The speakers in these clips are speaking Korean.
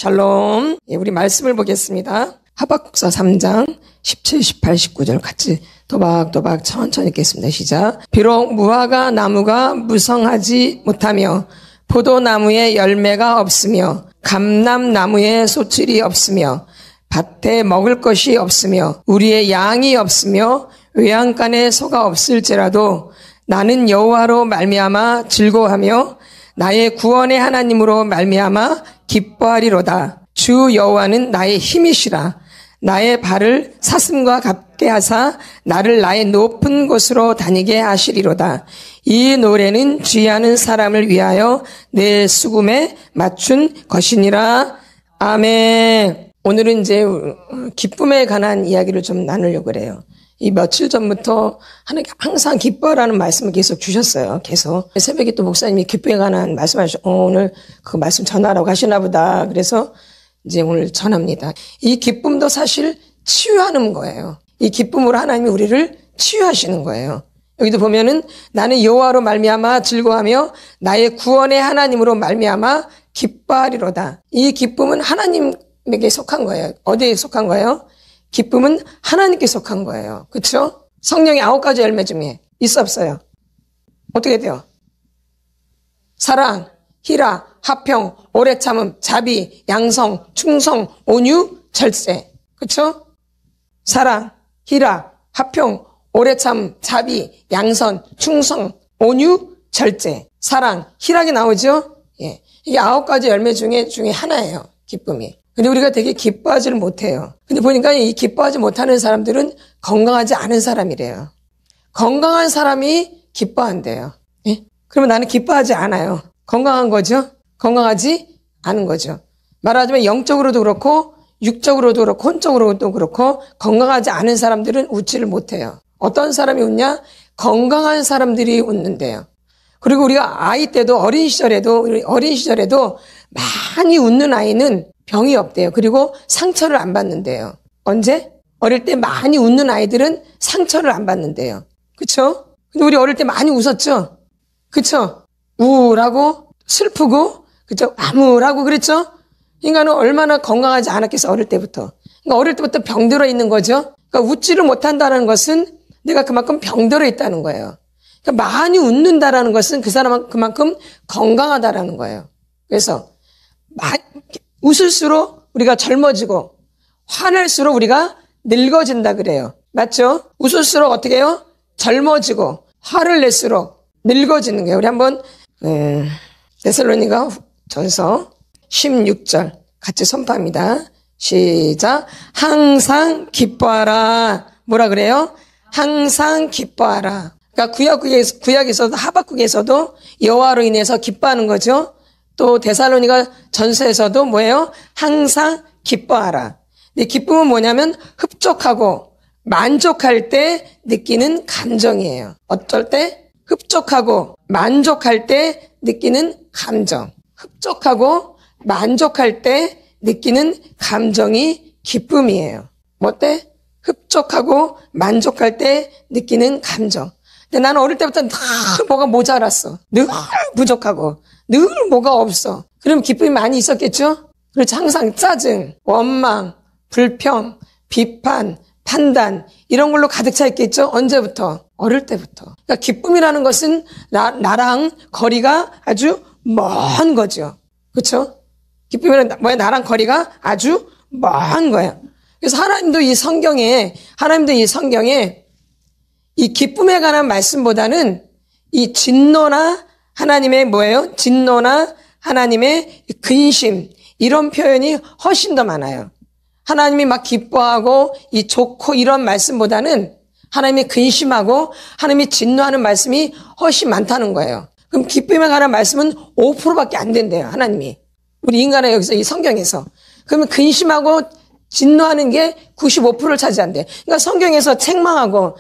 샬롬. 우리 말씀을 보겠습니다. 하박국서 3장 17, 18, 19절 같이 도박도박 천천히 읽겠습니다. 시작. 비록 무화과 나무가 무성하지 못하며 포도나무에 열매가 없으며 감람나무에 소출이 없으며 밭에 먹을 것이 없으며 우리의 양이 없으며 외양간에 소가 없을지라도 나는 여호와로 말미암아 즐거워하며 나의 구원의 하나님으로 말미암아 기뻐하리로다. 주 여호와는 나의 힘이시라. 나의 발을 사슴과 같게 하사 나를 나의 높은 곳으로 다니게 하시리로다. 이 노래는 주의하는 사람을 위하여 내 수금에 맞춘 것이니라. 아멘. 오늘은 이제 기쁨에 관한 이야기를 좀 나누려고 그래요. 이 며칠 전부터 하나님께 항상 기뻐라는 말씀을 계속 주셨어요. 계속. 새벽에 또 목사님이 기쁨에 관한 말씀하셨죠. 오늘 그 말씀 전하라고 하시나 보다. 그래서 이제 오늘 전합니다. 이 기쁨도 사실 치유하는 거예요. 이 기쁨으로 하나님이 우리를 치유하시는 거예요. 여기도 보면은 나는 여호와로 말미암아 즐거워하며 나의 구원의 하나님으로 말미암아 기뻐하리로다. 이 기쁨은 하나님에게 속한 거예요. 어디에 속한 거예요? 기쁨은 하나님께 속한 거예요. 그렇죠? 성령의 9가지 열매 중에 있어 없어요? 어떻게 돼요? 사랑, 희락, 화평, 오래 참음, 자비, 양성, 충성, 온유, 절제. 그렇죠? 사랑, 희락, 화평, 오래 참음, 자비, 양선, 충성, 온유, 절제. 사랑, 희락이 나오죠? 예. 이게 9가지 열매 중에 하나예요. 기쁨이. 근데 우리가 되게 기뻐하지를 못해요. 근데 보니까 이 기뻐하지 못하는 사람들은 건강하지 않은 사람이래요. 건강한 사람이 기뻐한대요. 예? 그러면 나는 기뻐하지 않아요. 건강한 거죠? 건강하지 않은 거죠. 말하자면 영적으로도 그렇고 육적으로도 그렇고 혼적으로도 그렇고 건강하지 않은 사람들은 웃지를 못해요. 어떤 사람이 웃냐? 건강한 사람들이 웃는데요. 그리고 우리가 아이 때도 어린 시절에도 많이 웃는 아이는 병이 없대요. 그리고 상처를 안 받는데요. 언제? 어릴 때 많이 웃는 아이들은 상처를 안 받는데요. 그쵸? 근데 우리 어릴 때 많이 웃었죠? 그쵸? 우울하고 슬프고 그쵸? 암울하고 그랬죠? 인간은 얼마나 건강하지 않았겠어 어릴 때부터. 그러니까 어릴 때부터 병들어 있는 거죠. 그러니까 웃지를 못한다는 것은 내가 그만큼 병들어 있다는 거예요. 그러니까 많이 웃는다라는 것은 그 사람은 그만큼 건강하다라는 거예요. 그래서 웃을수록 우리가 젊어지고 화낼수록 우리가 늙어진다 그래요. 맞죠? 웃을수록 어떻게 해요? 젊어지고 화를 낼수록 늙어지는 거예요. 우리 한번 데살로니가 전서 16절 같이 선포합니다. 시작. 항상 기뻐하라. 뭐라 그래요? 항상 기뻐하라. 그러니까 구약에서도 하박국에서도 여호와로 인해서 기뻐하는 거죠. 또 데살로니가 전서에서도 뭐예요? 항상 기뻐하라. 근데 기쁨은 뭐냐면 흡족하고 만족할 때 느끼는 감정이에요. 어떨 때? 흡족하고 만족할 때 느끼는 감정. 흡족하고 만족할 때 느끼는 감정이 기쁨이에요. 뭐 때? 흡족하고 만족할 때 느끼는 감정. 근데 나는 어릴 때부터 늘 뭐가 모자랐어. 늘 부족하고 늘 뭐가 없어. 그럼 기쁨이 많이 있었겠죠? 그렇지. 항상 짜증, 원망, 불평, 비판, 판단 이런 걸로 가득 차 있겠죠? 언제부터? 어릴 때부터. 그러니까 기쁨이라는 것은 나랑 거리가 아주 먼 거죠. 그렇죠? 기쁨이란 뭐야? 나랑 거리가 아주 먼 거야. 그래서 하나님도 이 성경에 이 기쁨에 관한 말씀보다는 이 진노나 하나님의 뭐예요? 진노나 하나님의 근심 이런 표현이 훨씬 더 많아요. 하나님이 막 기뻐하고 이 좋고 이런 말씀보다는 하나님이 근심하고 하나님이 진노하는 말씀이 훨씬 많다는 거예요. 그럼 기쁨에 관한 말씀은 5%밖에 안 된대요. 하나님이. 우리 인간의 여기서 이 성경에서. 그러면 근심하고 진노하는 게 95%를 차지한대. 그러니까 성경에서 책망하고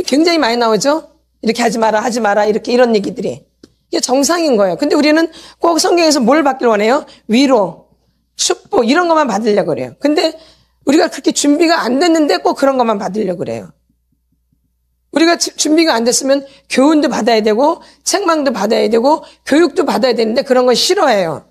굉장히 많이 나오죠? 이렇게 하지 마라, 이렇게 이런 얘기들이. 이게 정상인 거예요. 근데 우리는 꼭 성경에서 뭘 받길 원해요? 위로, 축복, 이런 것만 받으려고 그래요. 근데 우리가 그렇게 준비가 안 됐는데 꼭 그런 것만 받으려고 그래요. 우리가 준비가 안 됐으면 교훈도 받아야 되고, 책망도 받아야 되고, 교육도 받아야 되는데 그런 건 싫어해요.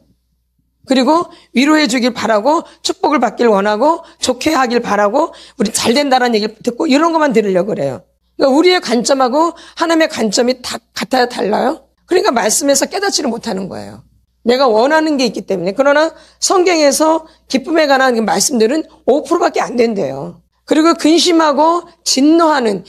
그리고 위로해 주길 바라고 축복을 받길 원하고 좋게 하길 바라고 우리 잘 된다는 얘기를 듣고 이런 것만 들으려고 그래요. 그러니까 우리의 관점하고 하나님의 관점이 다 같아요, 달라요? 그러니까 말씀에서 깨닫지를 못하는 거예요. 내가 원하는 게 있기 때문에. 그러나 성경에서 기쁨에 관한 말씀들은 5%밖에 안 된대요. 그리고 근심하고 진노하는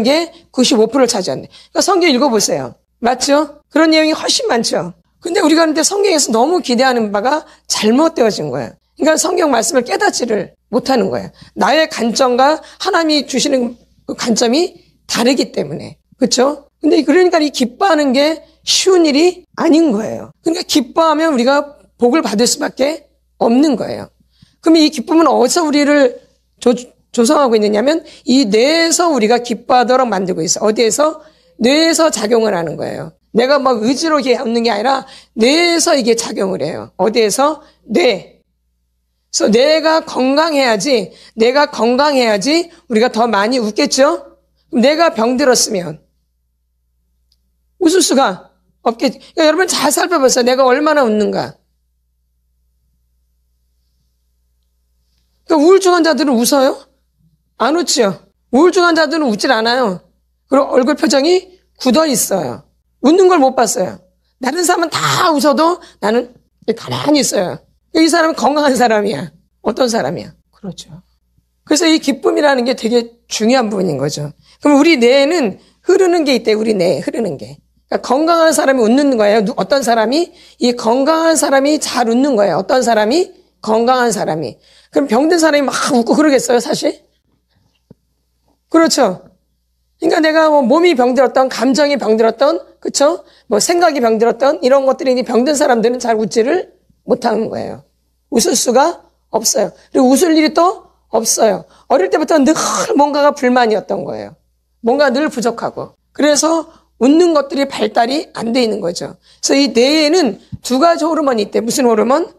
게 95%를 차지한대. 그러니까 성경 읽어보세요. 맞죠? 그런 내용이 훨씬 많죠. 근데 우리가 근데 성경에서 너무 기대하는 바가 잘못되어진 거예요. 그러니까 성경 말씀을 깨닫지를 못하는 거예요. 나의 관점과 하나님이 주시는 그 관점이 다르기 때문에. 그렇죠? 근데 그러니까 이 기뻐하는 게 쉬운 일이 아닌 거예요. 그러니까 기뻐하면 우리가 복을 받을 수밖에 없는 거예요. 그럼 이 기쁨은 어디서 우리를 조성하고 있느냐면 이 뇌에서 우리가 기뻐하도록 만들고 있어요. 어디에서? 뇌에서 작용을 하는 거예요. 내가 막 의지로 이게 얻는 게 아니라 뇌에서 이게 작용을 해요. 어디에서? 뇌. 그래서 내가 건강해야지 우리가 더 많이 웃겠죠? 내가 병들었으면 웃을 수가 없겠죠. 그러니까 여러분 잘 살펴보세요. 내가 얼마나 웃는가. 그러니까 우울증 환자들은 웃어요? 안 웃죠. 우울증 환자들은 웃질 않아요. 그리고 얼굴 표정이 굳어 있어요. 웃는 걸 못 봤어요. 다른 사람은 다 웃어도 나는 가만히 있어요. 이 사람은 건강한 사람이야. 어떤 사람이야? 그렇죠. 그래서 이 기쁨이라는 게 되게 중요한 부분인 거죠. 그럼 우리 뇌에는 흐르는 게 있대. 우리 뇌에 흐르는 게. 그러니까 건강한 사람이 웃는 거예요. 어떤 사람이? 이 건강한 사람이 잘 웃는 거예요. 어떤 사람이? 건강한 사람이. 그럼 병든 사람이 막 웃고 그러겠어요, 사실? 그렇죠. 그러니까 내가 뭐 몸이 병들었던, 감정이 병들었던, 그쵸? 뭐 생각이 병들었던 이런 것들이 병든 사람들은 잘 웃지를 못하는 거예요. 웃을 수가 없어요. 그리고 웃을 일이 또 없어요. 어릴 때부터 늘 뭔가가 불만이었던 거예요. 뭔가 늘 부족하고. 그래서 웃는 것들이 발달이 안 돼 있는 거죠. 그래서 이 뇌에는 두 가지 호르몬이 있대. 무슨 호르몬?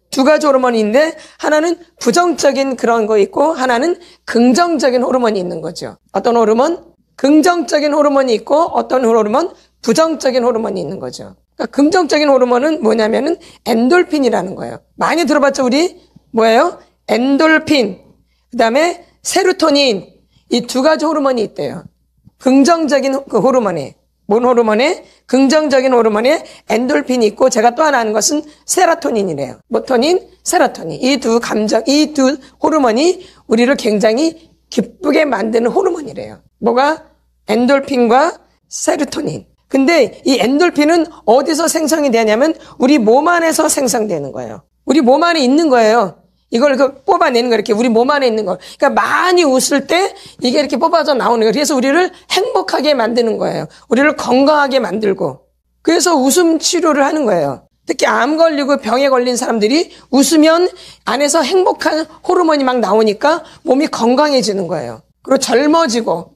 두 가지 호르몬이 있는데 하나는 부정적인 그런 거 있고 하나는 긍정적인 호르몬이 있는 거죠. 어떤 호르몬? 긍정적인 호르몬이 있고 어떤 호르몬? 부정적인 호르몬이 있는 거죠. 그러니까 긍정적인 호르몬은 뭐냐면은 엔돌핀이라는 거예요. 많이 들어봤죠, 우리? 뭐예요? 엔돌핀. 그 다음에 세로토닌. 이 두 가지 호르몬이 있대요. 긍정적인 그 호르몬에. 뭔 호르몬에? 긍정적인 호르몬에 엔돌핀이 있고 제가 또 하나 아는 것은 세로토닌이래요. 모토닌, 세로토닌. 이 두 호르몬이 우리를 굉장히 기쁘게 만드는 호르몬이래요. 뭐가? 엔돌핀과 세로토닌. 근데 이 엔돌핀은 어디서 생성이 되냐면 우리 몸 안에서 생성되는 거예요. 우리 몸 안에 있는 거예요. 이걸 뽑아내는 거, 이렇게 우리 몸 안에 있는 거. 그러니까 많이 웃을 때 이게 이렇게 뽑아져 나오는 거예요. 그래서 우리를 행복하게 만드는 거예요. 우리를 건강하게 만들고. 그래서 웃음 치료를 하는 거예요. 특히 암 걸리고 병에 걸린 사람들이 웃으면 안에서 행복한 호르몬이 막 나오니까 몸이 건강해지는 거예요. 그리고 젊어지고.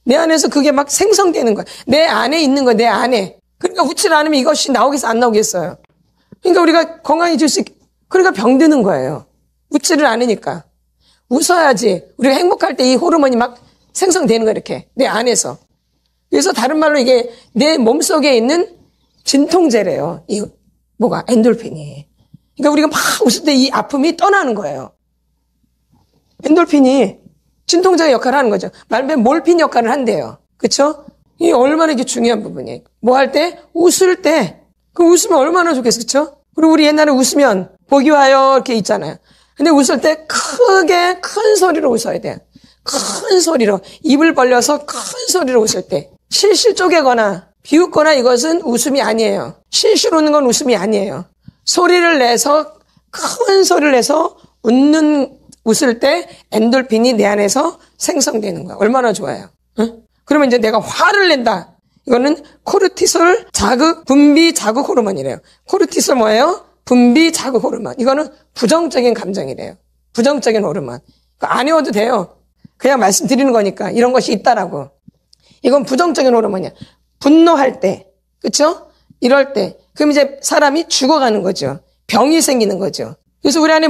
내 안에서 그게 막 생성되는 거예요. 내 안에 있는 거예요. 내 안에. 그러니까 웃지 않으면 이것이 나오겠어, 안 나오겠어요. 그러니까 우리가 건강해질 수 그러니까 병드는 거예요. 웃지를 않으니까. 웃어야지. 우리가 행복할 때 이 호르몬이 막 생성되는 거예요, 이렇게. 내 안에서. 그래서 다른 말로 이게 내 몸속에 있는 진통제래요. 이 뭐가? 엔돌핀이. 그러니까 우리가 막 웃을 때 이 아픔이 떠나는 거예요. 엔돌핀이 진통제 역할을 하는 거죠. 말하면 몰핀 역할을 한대요. 그렇죠? 이게 얼마나 이게 중요한 부분이에요. 뭐 할 때? 웃을 때. 그 웃으면 얼마나 좋겠어. 그렇죠? 그리고 우리 옛날에 웃으면 복이 와요 이렇게 있잖아요. 근데 웃을 때 크게 큰 소리로 웃어야 돼요. 큰 소리로. 입을 벌려서 큰 소리로 웃을 때. 실실 쪼개거나 비웃거나 이것은 웃음이 아니에요. 실실 웃는 건 웃음이 아니에요. 소리를 내서 큰 소리를 내서 웃을 때 엔돌핀이 내 안에서 생성되는 거야. 얼마나 좋아요. 응? 그러면 이제 내가 화를 낸다. 이거는 코르티솔 분비 자극 호르몬이래요. 코르티솔 뭐예요? 분비 자극 호르몬. 이거는 부정적인 감정이래요. 부정적인 호르몬. 안 외워도 돼요. 그냥 말씀드리는 거니까 이런 것이 있다라고. 이건 부정적인 호르몬이야. 분노할 때, 그렇죠? 이럴 때, 그럼 이제 사람이 죽어가는 거죠. 병이 생기는 거죠. 그래서 우리 안에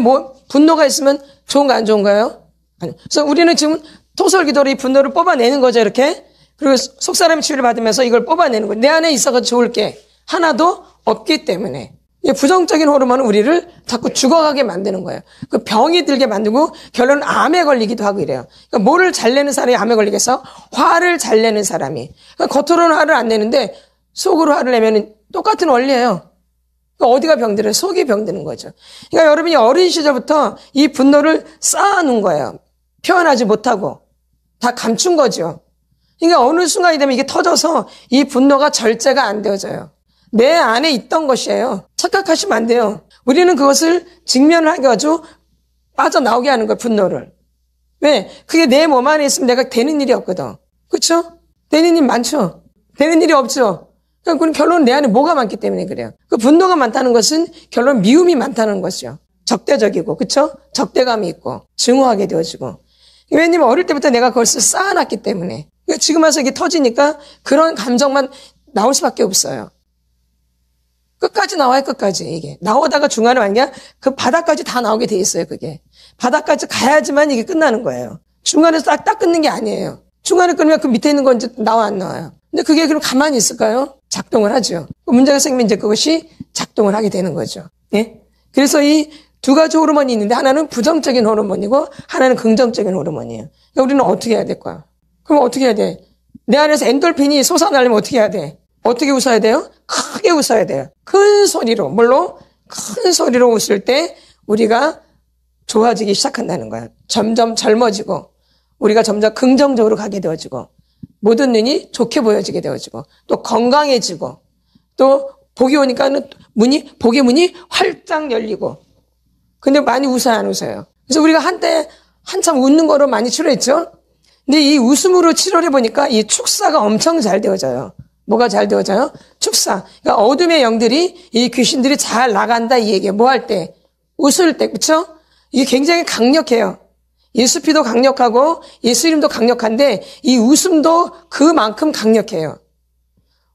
분노가 있으면 좋은가 안 좋은가요? 아니. 그래서 우리는 지금 토설기도로 이 분노를 뽑아내는 거죠, 이렇게. 그리고 속사람의 치유를 받으면서 이걸 뽑아내는 거예요. 내 안에 있어가 좋을 게 하나도 없기 때문에. 이 부정적인 호르몬은 우리를 자꾸 죽어가게 만드는 거예요. 그 병이 들게 만들고 결론은 암에 걸리기도 하고 이래요. 그러니까 뭐를 잘 내는 사람이 암에 걸리겠어? 화를 잘 내는 사람이. 그러니까 겉으로는 화를 안 내는데 속으로 화를 내면 똑같은 원리예요. 그러니까 어디가 병들어요? 속이 병드는 거죠. 그러니까 여러분이 어린 시절부터 이 분노를 쌓아놓은 거예요. 표현하지 못하고 다 감춘 거죠. 그러니까 어느 순간이 되면 이게 터져서 이 분노가 절제가 안 되어져요. 내 안에 있던 것이에요. 착각하시면 안 돼요. 우리는 그것을 직면을 하게 가지고 빠져나오게 하는 거예요, 분노를. 왜? 그게 내 몸 안에 있으면 내가 되는 일이 없거든. 그렇죠? 되는 일 많죠? 되는 일이 없죠? 그럼 결론은 내 안에 뭐가 많기 때문에 그래요. 그 분노가 많다는 것은 결론 미움이 많다는 것이죠. 적대적이고, 그렇죠? 적대감이 있고, 증오하게 되어지고. 왜냐면 어릴 때부터 내가 그걸 쌓아놨기 때문에. 지금 와서 이게 터지니까 그런 감정만 나올 수밖에 없어요. 끝까지 나와요, 끝까지, 이게. 나오다가 중간에 완전 그 바닥까지 다 나오게 돼 있어요, 그게. 바닥까지 가야지만 이게 끝나는 거예요. 중간에서 딱 끊는 게 아니에요. 중간에 끊으면 그 밑에 있는 건 이제 나와 안 나와요. 근데 그게 그럼 가만히 있을까요? 작동을 하죠. 문제가 생기면 이제 그것이 작동을 하게 되는 거죠. 예? 그래서 이 두 가지 호르몬이 있는데 하나는 부정적인 호르몬이고 하나는 긍정적인 호르몬이에요. 그러니까 우리는 어떻게 해야 될까요? 그럼 어떻게 해야 돼? 내 안에서 엔돌핀이 솟아나려면 어떻게 해야 돼? 어떻게 웃어야 돼요? 크게 웃어야 돼요. 큰 소리로, 물론 큰 소리로 웃을 때 우리가 좋아지기 시작한다는 거예요. 점점 젊어지고 우리가 점점 긍정적으로 가게 되어지고 모든 눈이 좋게 보여지게 되어지고 또 건강해지고 또 복이 오니까는 복의 문이 활짝 열리고. 근데 많이 웃어요, 안 웃어요? 그래서 우리가 한때 한참 웃는 거로 많이 치료했죠? 근데 이 웃음으로 치료를 해보니까 이 축사가 엄청 잘 되어져요. 뭐가 잘 되어져요? 축사. 그러니까 어둠의 영들이, 이 귀신들이 잘 나간다 이 얘기예요. 뭐 할 때? 웃을 때, 그쵸? 이게 굉장히 강력해요. 예수 피도 강력하고 예수 이름도 강력한데 이 웃음도 그만큼 강력해요.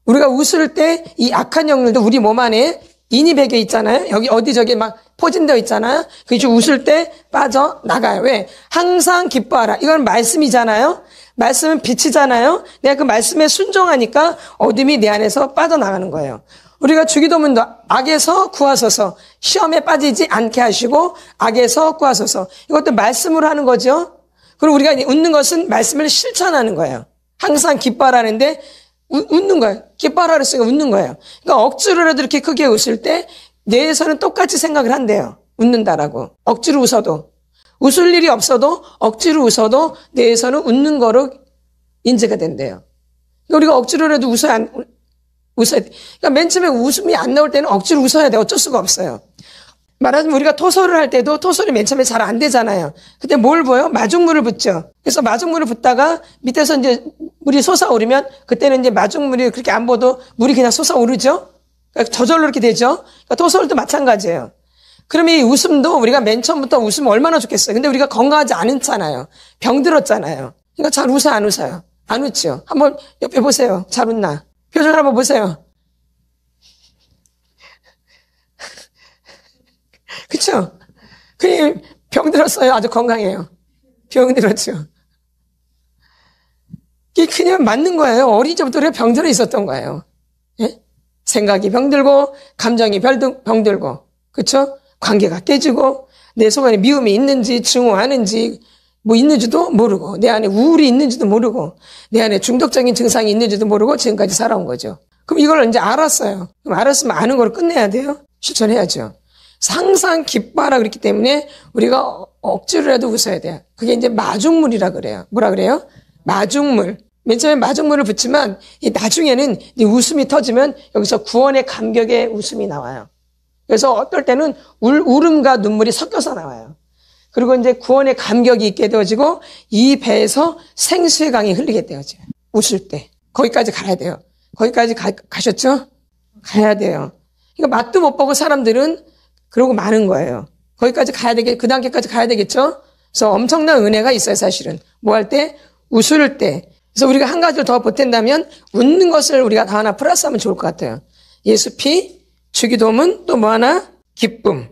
우리가 웃을 때 이 악한 영들도 우리 몸 안에 인이 배겨 있잖아요. 여기 어디저기 막 포진되어 있잖아요. 그게 웃을 때 빠져나가요. 왜? 항상 기뻐하라. 이건 말씀이잖아요. 말씀은 빛이잖아요. 내가 그 말씀에 순종하니까 어둠이 내 안에서 빠져나가는 거예요. 우리가 주기도문도 악에서 구하소서, 시험에 빠지지 않게 하시고 악에서 구하소서. 이것도 말씀으로 하는 거죠. 그리고 우리가 웃는 것은 말씀을 실천하는 거예요. 항상 기뻐하라는데 웃는 거예요. 기뻐하라 그랬으니까 웃는 거예요. 그러니까 억지로라도 이렇게 크게 웃을 때 뇌에서는 똑같이 생각을 한대요. 웃는다라고. 억지로 웃어도. 웃을 일이 없어도 억지로 웃어도 뇌에서는 웃는 거로 인지가 된대요. 그러니까 우리가 억지로라도 웃어야 돼. 그러니까 맨 처음에 웃음이 안 나올 때는 억지로 웃어야 돼. 어쩔 수가 없어요. 말하자면 우리가 토설을 할 때도 토설이 맨 처음에 잘 안 되잖아요. 그때 뭘 보여? 마중물을 붓죠. 그래서 마중물을 붓다가 밑에서 이제 물이 솟아오르면 그때는 이제 마중물이 그렇게 안 보도 물이 그냥 솟아오르죠. 그러니까 저절로 이렇게 되죠. 그러니까 토설도 마찬가지예요. 그러면 이 웃음도 우리가 맨 처음부터 웃으면 얼마나 좋겠어요. 근데 우리가 건강하지 않잖아요. 병들었잖아요. 그러니까 잘 웃어요, 안 웃어요? 안 웃죠. 한번 옆에 보세요. 잘 웃나? 표정 한번 보세요. 그쵸? 그냥 병들었어요. 아주 건강해요. 병들었죠. 이게 그냥 맞는 거예요. 어리저부터 우리가 병들어 있었던 거예요. 예? 생각이 병들고, 감정이 병들고, 그쵸? 관계가 깨지고, 내 속 안에 미움이 있는지, 증오하는지, 뭐 있는지도 모르고, 내 안에 우울이 있는지도 모르고, 내 안에 중독적인 증상이 있는지도 모르고 지금까지 살아온 거죠. 그럼 이걸 이제 알았어요. 그럼 알았으면 아는 걸 끝내야 돼요? 실천해야죠. 항상 기뻐하라 그랬기 때문에 우리가 억지로라도 웃어야 돼요. 그게 이제 마중물이라 그래요. 뭐라 그래요? 마중물. 맨 처음에 마중물을 붓지만 이 나중에는 이 웃음이 터지면 여기서 구원의 감격의 웃음이 나와요. 그래서 어떨 때는 울음과 눈물이 섞여서 나와요. 그리고 이제 구원의 감격이 있게 되어지고 이 배에서 생수의 강이 흘리게 되어져요. 웃을 때. 거기까지 가야 돼요. 거기까지 가셨죠? 가야 돼요. 그러니까 맛도 못 보고 사람들은 그러고 마는 거예요. 거기까지 그 단계까지 가야 되겠죠? 그래서 엄청난 은혜가 있어요, 사실은. 뭐 할 때? 웃을 때. 그래서 우리가 한 가지를 더 보탠다면, 웃는 것을 우리가 다 하나 플러스하면 좋을 것 같아요. 예수 피, 주기도문, 또 뭐 하나? 기쁨.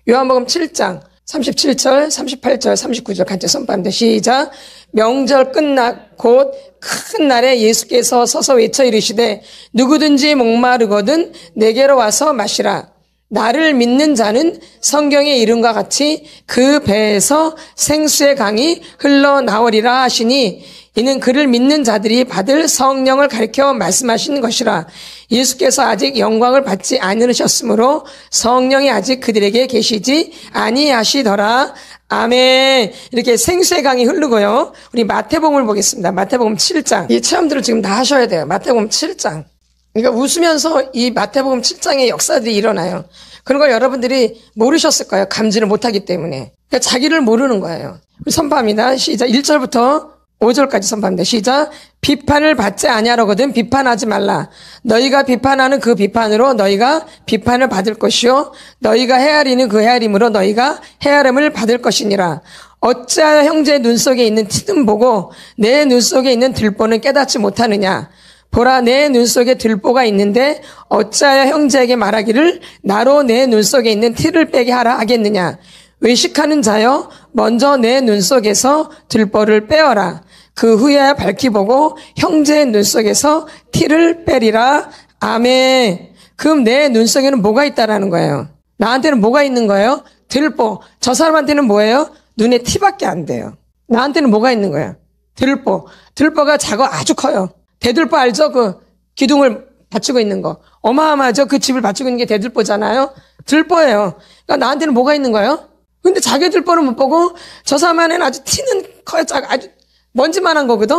요한복음 7장, 37절, 38절, 39절 같이 선포합니다. 시작. 명절 끝나 곧 큰 날에 예수께서 서서 외쳐 이르시되 누구든지 목마르거든 내게로 와서 마시라. 나를 믿는 자는 성경의 이름과 같이 그 배에서 생수의 강이 흘러나오리라 하시니 이는 그를 믿는 자들이 받을 성령을 가리켜 말씀하시는 것이라. 예수께서 아직 영광을 받지 않으셨으므로 성령이 아직 그들에게 계시지 아니하시더라. 아멘. 이렇게 생수의 강이 흐르고요. 우리 마태복음을 보겠습니다. 마태복음 7장. 이 체험들을 지금 다 하셔야 돼요. 마태복음 7장. 그러니까 웃으면서 이 마태복음 7장의 역사들이 일어나요. 그런 걸 여러분들이 모르셨을 거예요. 감지를 못하기 때문에. 그러니까 자기를 모르는 거예요. 우리 선포합니다. 시작. 1절부터 5절까지 선포합니다. 시작. 비판을 받지 아니하려거든 비판하지 말라. 너희가 비판하는 그 비판으로 너희가 비판을 받을 것이요 너희가 헤아리는 그 헤아림으로 너희가 헤아림을 받을 것이니라. 어찌하여 형제의 눈 속에 있는 티는 보고 내 눈 속에 있는 들보는 깨닫지 못하느냐. 보라, 내 눈 속에 들보가 있는데 어찌하여 형제에게 말하기를 나로 내 눈 속에 있는 티를 빼게 하라 하겠느냐. 외식하는 자여, 먼저 내 눈 속에서 들보를 빼어라. 그 후에 밝히 보고 형제의 눈 속에서 티를 빼리라. 아멘. 그럼 내 눈 속에는 뭐가 있다라는 거예요? 나한테는 뭐가 있는 거예요? 들보. 저 사람한테는 뭐예요? 눈에 티밖에 안 돼요. 나한테는 뭐가 있는 거예요? 들보. 들보가 작아 아주 커요. 대들보 알죠? 그 기둥을 받치고 있는 거. 어마어마하죠? 그 집을 받치고 있는 게 대들보잖아요? 들보예요. 그러니까 나한테는 뭐가 있는 거예요? 근데 자기 들보는 못 보고 저 사람한테는 아주 티는 커요. 아주 먼지만한 거거든?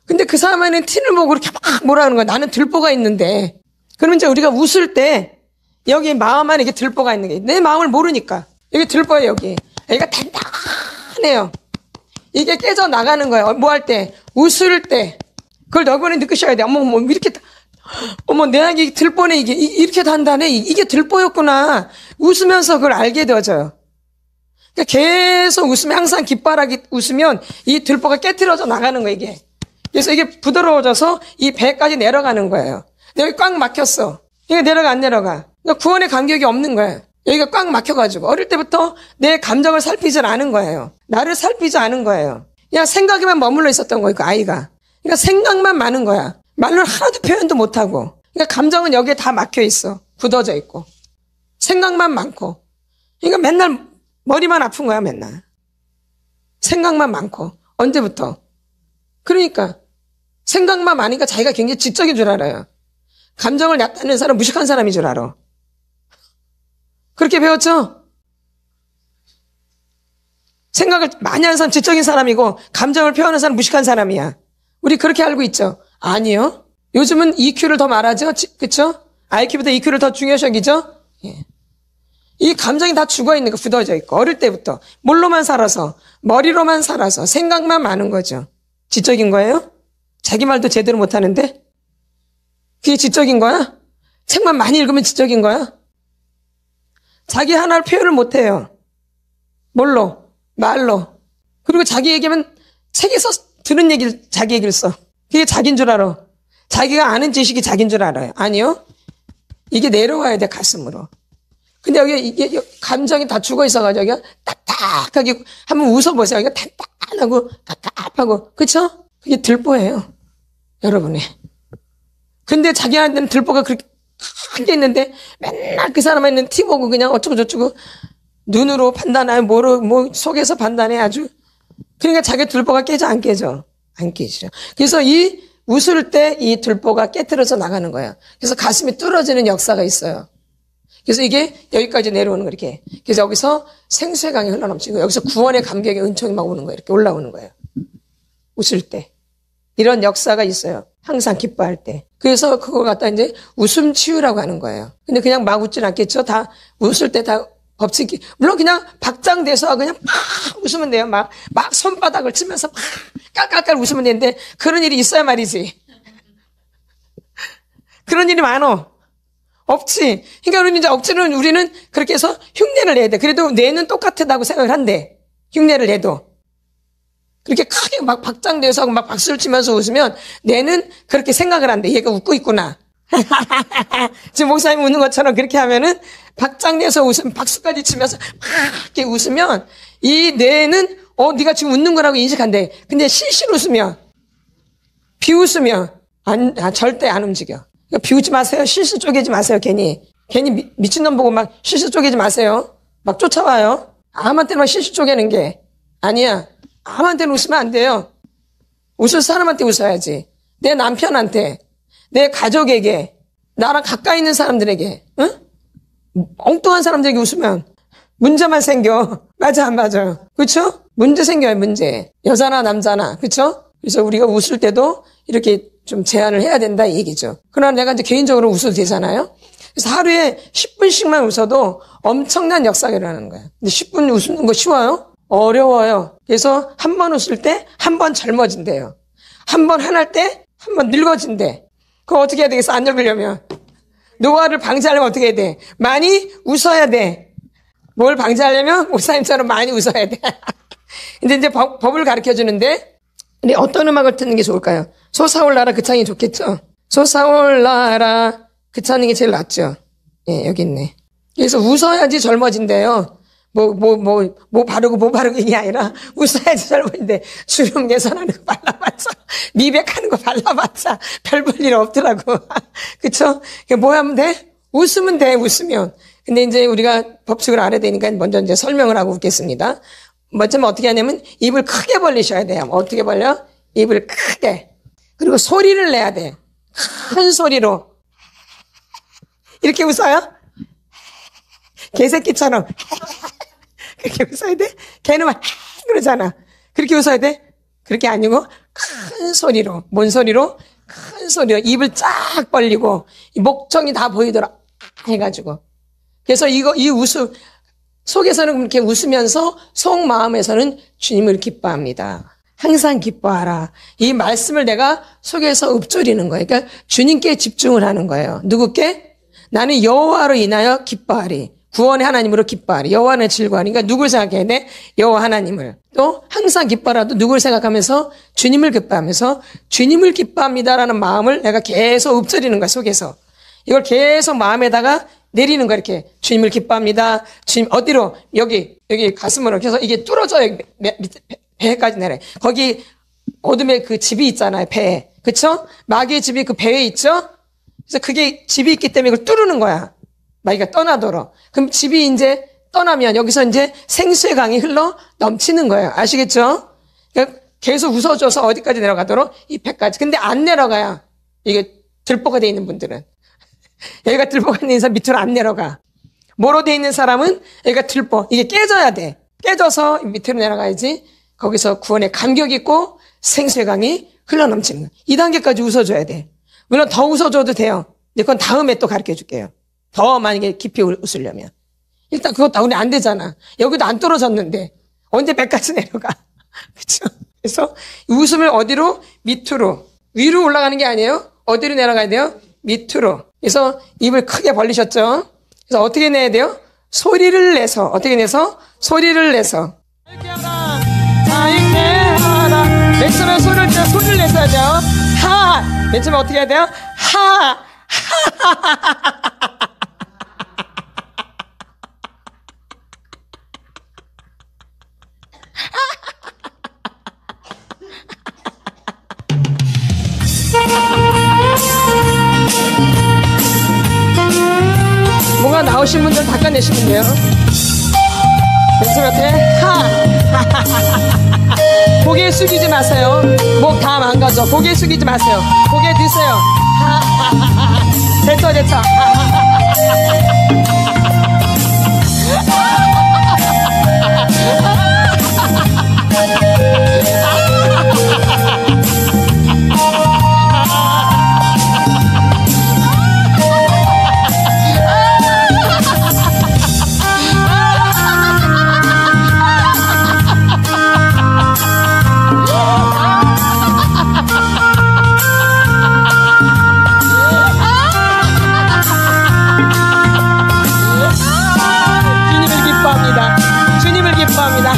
근데 그 사람한테는 티를 보고 그렇게 막 뭐라 하는 거야. 나는 들보가 있는데. 그러면 이제 우리가 웃을 때 여기 마음 안에 이게 들보가 있는 게 내 마음을 모르니까. 여기 들보예요, 여기. 여기가 단단해요. 이게 깨져 나가는 거예요. 뭐 할 때? 웃을 때. 그걸 여러분이 느끼셔야 돼. 어머, 이렇게, 어머, 내 안에 들보네, 이게. 이렇게 단단해. 이게 들보였구나. 웃으면서 그걸 알게 되어져요. 그러니까 계속 웃으면, 항상 깃발하게 웃으면 이 들보가 깨트려져 나가는 거예요, 이게. 그래서 이게 부드러워져서 이 배까지 내려가는 거예요. 여기 꽉 막혔어. 이게 내려가, 안 내려가. 그러니까 구원의 간격이 없는 거예요. 여기가 꽉 막혀가지고. 어릴 때부터 내 감정을 살피지 않은 거예요. 나를 살피지 않은 거예요. 그냥 생각에만 머물러 있었던 거예요, 그 아이가. 그러니까 생각만 많은 거야. 말로 하나도 표현도 못하고. 그러니까 감정은 여기에 다 막혀 있어. 굳어져 있고. 생각만 많고. 그러니까 맨날 머리만 아픈 거야, 맨날. 생각만 많고. 언제부터? 그러니까 생각만 많으니까 자기가 굉장히 지적인 줄 알아요. 감정을 얕다는 사람 무식한 사람인 줄 알아. 그렇게 배웠죠? 생각을 많이 하는 사람 지적인 사람이고 감정을 표현하는 사람 무식한 사람이야. 우리 그렇게 알고 있죠? 아니요. 요즘은 EQ를 더 말하죠? 그쵸? IQ보다 EQ를 더 중요시 여기죠? 예. 이 감정이 다 죽어있는 거, 굳어져 있고, 어릴 때부터. 뭘로만 살아서, 머리로만 살아서, 생각만 많은 거죠. 지적인 거예요? 자기 말도 제대로 못하는데? 그게 지적인 거야? 책만 많이 읽으면 지적인 거야? 자기 하나를 표현을 못해요. 뭘로? 말로. 그리고 자기 얘기하면 책에서 들은 얘기를, 자기 얘기를 써. 그게 자기인 줄 알아. 자기가 아는 지식이 자기인 줄 알아요. 아니요. 이게 내려와야 돼, 가슴으로. 근데 여기 이게 감정이 다 죽어 있어가지고 여기가 딱딱하게 한번 웃어보세요. 여기가 단단하고 답답하고. 그쵸? 그게 들보예요. 여러분의. 근데 자기한테는 들보가 그렇게 큰 게 있는데 맨날 그 사람한테는 티 보고 그냥 어쩌고저쩌고 눈으로 판단해, 뭐 속에서 판단해 아주. 그러니까 자기 들보가 깨져, 안 깨져? 안 깨지죠. 그래서 이 웃을 때 이 들보가 깨트려서 나가는 거예요. 그래서 가슴이 뚫어지는 역사가 있어요. 그래서 이게 여기까지 내려오는 거 이렇게. 그래서 여기서 생수의 강이 흘러넘치고 여기서 구원의 감격의 은총이 막 오는 거예요. 이렇게 올라오는 거예요. 웃을 때. 이런 역사가 있어요. 항상 기뻐할 때. 그래서 그걸 갖다 이제 웃음 치유라고 하는 거예요. 근데 그냥 막 웃진 않겠죠? 다 웃을 때 다 법칙이. 물론 그냥 박장대소하고 그냥 막 웃으면 돼요. 막 손바닥을 치면서 막 깔깔깔 웃으면 되는데 그런 일이 있어야 말이지. 그런 일이 많어. 없지. 그러니까 우리는 이제 억지로 우리는 그렇게 해서 흉내를 내야 돼. 그래도 뇌는 똑같다고 생각을 한대. 흉내를 내도. 그렇게 크게 막 박장대소 하고 막 박수를 치면서 웃으면 뇌는 그렇게 생각을 한대. 얘가 웃고 있구나. 지금 목사님이 웃는 것처럼 그렇게 하면은 박장내서 웃으면 박수까지 치면서 막 이렇게 웃으면 이 뇌는 네가 지금 웃는 거라고 인식한대. 근데 실실 웃으면 비웃으면 절대 안 움직여. 그러니까 비웃지 마세요. 실실 쪼개지 마세요. 괜히 괜히 미친놈 보고 막 실실 쪼개지 마세요. 막 쫓아와요. 아무한테는 막 실실 쪼개는 게 아니야. 아무한테는 웃으면 안 돼요. 웃을 사람한테 웃어야지. 내 남편한테, 내 가족에게, 나랑 가까이 있는 사람들에게, 응? 엉뚱한 사람들에게 웃으면 문제만 생겨. 맞아, 안 맞아요? 그쵸? 문제 생겨요, 문제. 여자나 남자나, 그쵸? 그래서 우리가 웃을 때도 이렇게 좀 제한을 해야 된다, 이 얘기죠. 그러나 내가 이제 개인적으로 웃어도 되잖아요? 그래서 하루에 10분씩만 웃어도 엄청난 역사가 일어나는 거예요. 근데 10분 웃는 거 쉬워요? 어려워요. 그래서 한 번 웃을 때 한 번 젊어진대요. 한 번 화날 때 한 번 늙어진대. 그거 어떻게 해야 되겠어? 안 늙으려면. 노화를 방지하려면 어떻게 해야 돼? 많이 웃어야 돼. 뭘 방지하려면 목사님처럼 많이 웃어야 돼. 근데 이제 법을 가르쳐 주는데, 근데 어떤 음악을 듣는 게 좋을까요? 솟아올라라 그 창이 좋겠죠? 솟아올라라 그 창이 게 제일 낫죠? 예, 여기 있네. 그래서 웃어야지 젊어진대요. 뭐 바르고 이게 아니라 웃어야지 젊어진대. 주름 개선하는 거 발라봤자, 미백하는 거 발라봤자 별 볼 일 없더라고. 그쵸? 뭐 하면 돼? 웃으면 돼, 웃으면. 근데 이제 우리가 법칙을 알아야 되니까 먼저 이제 설명을 하고 웃겠습니다. 먼저 어떻게 하냐면 입을 크게 벌리셔야 돼요. 어떻게 벌려? 입을 크게. 그리고 소리를 내야 돼. 큰 소리로. 이렇게 웃어요? 개새끼처럼. 그렇게 웃어야 돼? 걔는 막 그러잖아. 그렇게 웃어야 돼? 그렇게 아니고 큰 소리로. 뭔 소리로? 큰 소리로. 입을 쫙 벌리고 목청이 다 보이도록 해가지고. 그래서 이 웃음 속에서는 그렇게 웃으면서 속마음에서는 주님을 기뻐합니다. 항상 기뻐하라. 이 말씀을 내가 속에서 읊조리는 거예요. 그러니까 주님께 집중을 하는 거예요. 누구께? 나는 여호와로 인하여 기뻐하리. 구원의 하나님으로 기뻐하리. 여호와는 즐거워하니. 그러니까 누굴 생각해야 돼? 여호와 하나님을. 또 항상 기뻐하라도 누굴 생각하면서? 주님을 기뻐하면서 주님을 기뻐합니다라는 마음을 내가 계속 읊조리는 거야, 속에서. 이걸 계속 마음에다가 내리는 거야, 이렇게. 주님을 기뻐합니다. 주님, 어디로? 여기 가슴으로. 그래서 이게 뚫어져요. 배까지 내려. 거기 어둠에 그 집이 있잖아요, 배에. 그쵸? 마귀의 집이 그 배에 있죠? 그래서 그게 집이 있기 때문에 이걸 뚫는 거야. 마귀가 떠나도록. 그럼 집이 이제 떠나면 여기서 이제 생수의 강이 흘러 넘치는 거예요. 아시겠죠? 그러니까 계속 웃어줘서 어디까지 내려가도록? 이 배까지. 근데 안 내려가요. 이게 들보가 돼 있는 분들은. 여기가 들보가 있는 사람 밑으로 안 내려가. 뭐로 돼 있는 사람은 여기가 들보. 이게 깨져야 돼. 깨져서 밑으로 내려가야지. 거기서 구원의 감격 있고 생수의 강이 흘러 넘치는 거예요. 이 단계까지 웃어줘야 돼. 물론 더 웃어줘도 돼요. 근데 그건 다음에 또 가르쳐 줄게요. 더 만약에 깊이 웃으려면. 일단 그것도 우리 안 되잖아. 여기도 안 떨어졌는데 언제 배까지 내려가. 그렇죠? 그래서 웃음을 어디로? 밑으로. 위로 올라가는 게 아니에요. 어디로 내려가야 돼요? 밑으로. 그래서 입을 크게 벌리셨죠? 그래서 어떻게 내야 돼요? 소리를 내서. 어떻게 내서? 소리를 내서. 맨 처음에 소리를 냈어야 돼요. 하! 맨 처음에 어떻게 해야 돼요? 하! 뭐가 나오신 분들 닦아내시면 돼요. 맨 처음에 어떻게 해? 하! 고개 숙이지 마세요. 목 다 망가져. 고개 숙이지 마세요. 고개 드세요. 됐어. 주님을 기뻐합니다.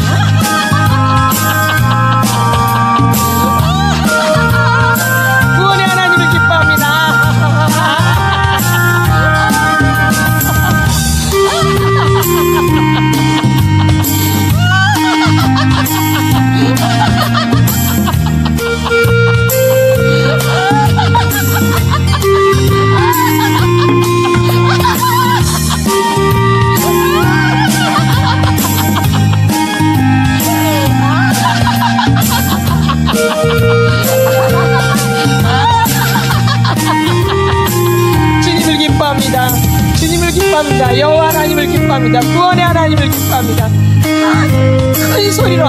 기뻐합니다. 여호와 하나님을 기뻐합니다. 구원의 하나님을 기뻐합니다. 큰 소리로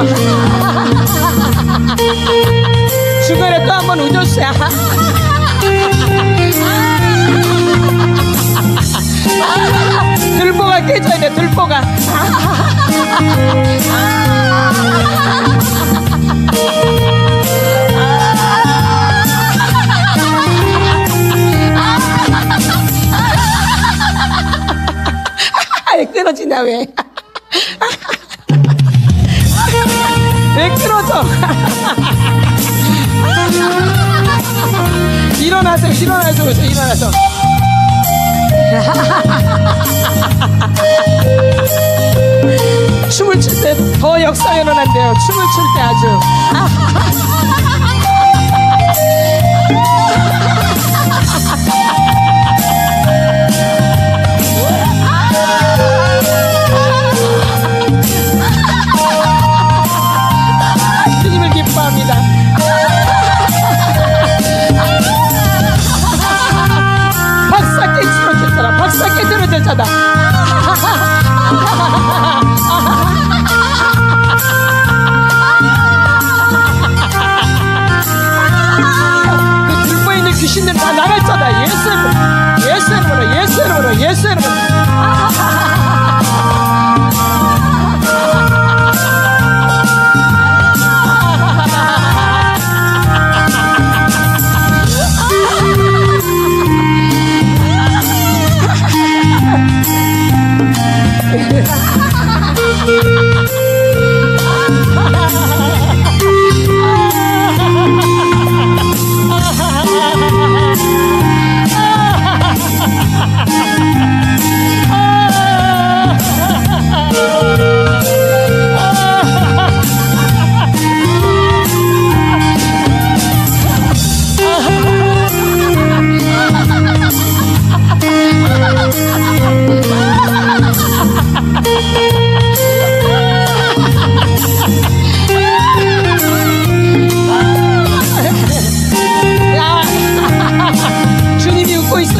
중간에 또 한 번 웃었어요. 들보가 깨져야 돼. 들보가. 끊어지냐 왜? 왜 끊어져? 일어나서 웃어. 일어나서. 춤을 출 때 더 역사가 일어난대요. 춤을 출 때 아주. 주님을 기뻐합니다. 박사 깨트려졌잖아. 박사 깨트려졌잖아. 그 들고 있는 귀신들 다 나갔잖아. 예수 이름으로.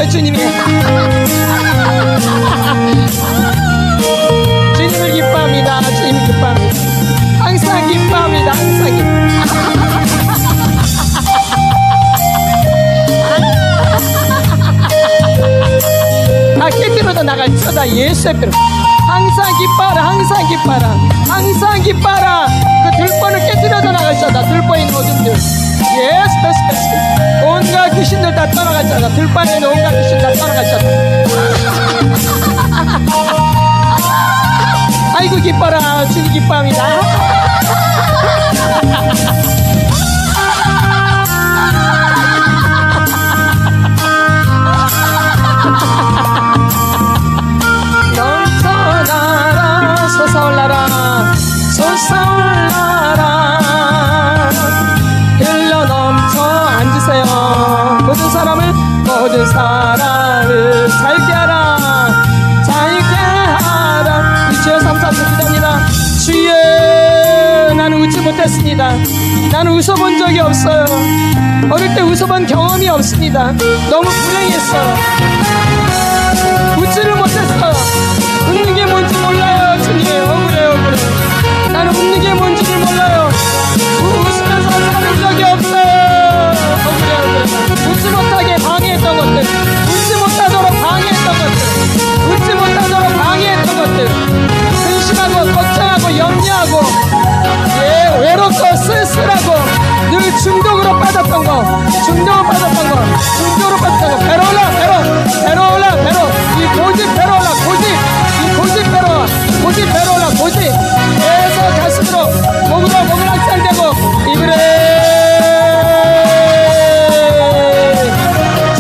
주님을 기뻐합니다. 주님을 기뻐합니다. 항상 기뻐합니다. 다 깨뜨려서 나갈지어다. 예수의 피로 항상 기뻐하라. 그 들보는 깨뜨려서 나갈지어다. 들보에 있는 모든들 예스. 온갖 귀신들 다 떠나갈지어다. 들판에 있는 온갖 귀신 다 떠나갈지어다. 아이고 기뻐라. 주님 기뻐합니다. 넘쳐나라. 솟아올라라. 흘러넘쳐 앉으세요. 모든 사람을 살게 하라. 우리 주여 3-4절 기도합니다. 주여, 나는 웃지 못했습니다. 나는 웃어본 적이 없어요. 어릴 때 웃어본 경험이 없습니다. 너무 불행했어요. 웃지를 못했어요. 웃는 게 뭔지 몰라요. 주님, 억울해. 나는 웃는 게 뭔지를 몰라요. 웃으면서 사는 적이 없어요. 억울해. 웃지 못하게 방해했던 것들, 웃지 못하도록 방해했던 것들, 근심하고 걱정하고 염려하고 외롭고 쓸쓸하고 늘 중독으로 빠졌던 거, 배로 올라 이 고집 배로 올라, 고집 계속 가슴으로 목으로 확산되고 입으로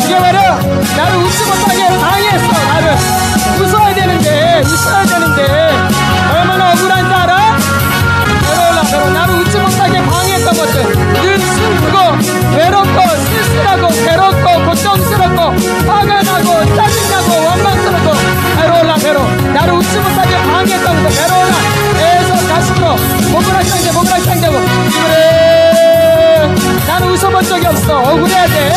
죽여버려. 나를 웃지 못하게 방해했어. 나를 웃어야 되는데 얼마나 억울한지 알아? 배로 나를 웃지 못하게 방해했던 것들, 늘 슬프고 외롭고 쓸쓸하고 괴롭고 고통스럽고 화가 나고 짜증나고 원망스럽고 배로 나를 웃지 못하게 방해했던 것들, 배로 계속 가슴으로 목을 확장되고 입으로 나는 웃어본 적이 없어. 억울해야 돼.